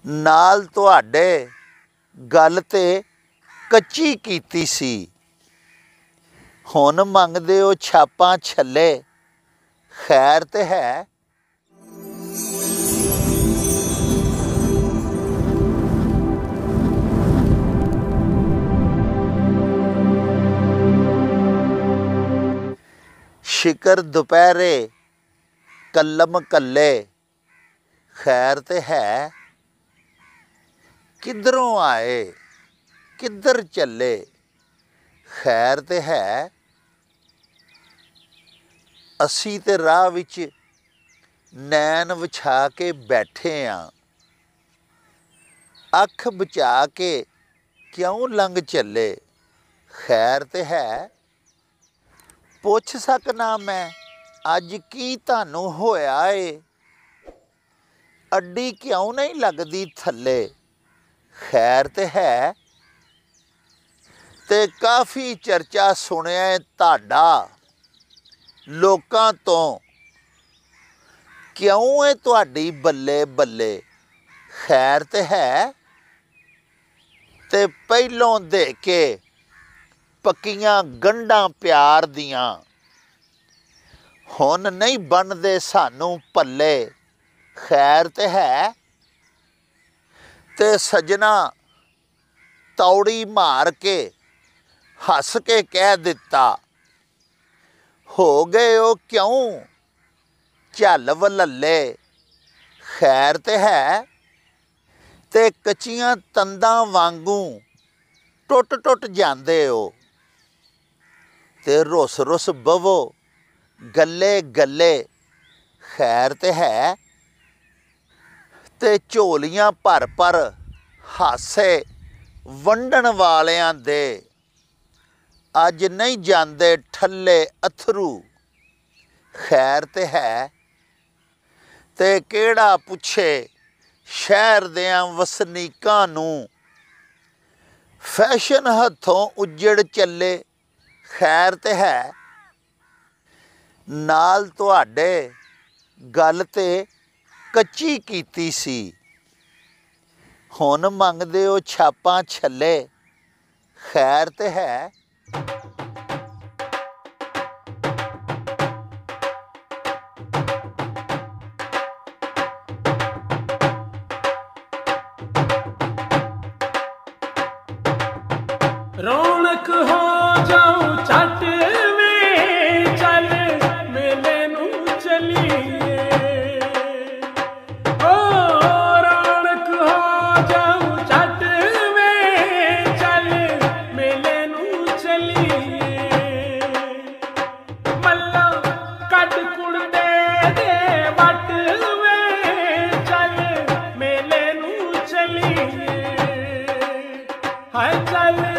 नाल तुहाडे गल ते कच्ची कीती सी, हुण मंगदे हो छापां छल्ले, खैर ते है। शिकर दुपहरे कल्लम कल्ले, खैर ते है। किधरों आए किधर चले, खैर ते है। असी ते राह विच नैन विछा के बैठे हाँ, अख बचा के क्यों लंघ चले, खैर ते है। पुछ सकना मैं अज की तानू होया ए, अड्डी क्यों नहीं लगदी थल्ले, खैर ते है। ते काफ़ी चर्चा सुनिया है ताडा लोकां तो, क्यों है तुहाडी बल्ले बल्ले, खैर ते है। ते पहलों दे के पक्कियां गंढां प्यार दियां, हुण नहीं बनदे सानू पल्ले, खैर ते है। ते सजना तौड़ी मार के हस के कह दिता, हो गए हो क्यों झल वलल्ले, खैर ते है। ते कच्चियां तंदां वांगू टुट टुट जांदे हो, ते रुस रुस बवो गल्ले गल्ले, खैर ते है। ते झोलियां भर भर हासे वंडन वालियां दे, अज नहीं जांदे ठल्ले अथरू, खैर ते है। ते केड़ा पुछे शहर दियां वसनीकां नू, फैशन हथों उजड़ चले, खैर ते है। नाल तुहाडे गल ते कच्ची कीती सी, हुण मंगदे हो छापां छल्ले, खैर ते है। रौनक हो जाऊं चट वे, चल मेले नू चलीए। ओ रौनक हो जाऊं चट वे, चल मेले नू चलीए। मल्ला कट कुड़दे दे वट वे, चल मेले नू चलीए। हाय चल